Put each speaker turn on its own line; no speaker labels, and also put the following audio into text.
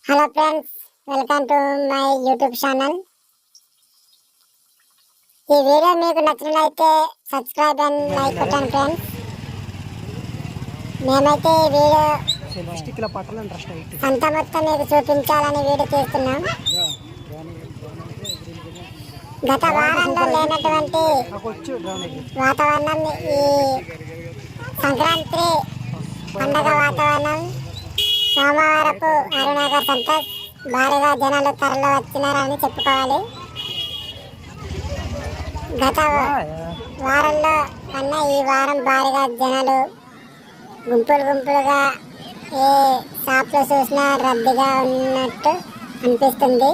Hello friends, welcome to my YouTube channel. ఈ video మీకు నచ్చినట్లయితే సబ్స్క్రైబ్ అండ్ లైక్ కొట్టండి ఫ్రెండ్స్. మేమైతే ఈ వీడియో అంతా మొత్తం మీకు చూపించాలని వీడియో చేస్తున్నాం. గత వారంలో లేనటువంటి వాతావరణం, ఈ సంక్రాంతి పండగ వాతావరణం. సోమవారపు అరుణాగర్ సంతోష్ భారీగా జనాలు తరలి వచ్చినారని చెప్పుకోవాలి. గత వారంలో కన్నా ఈ వారం భారీగా జనాలు గుంపులుగా ఏ షాప్లో చూసినా రద్దీగా ఉన్నట్టు అనిపిస్తుంది.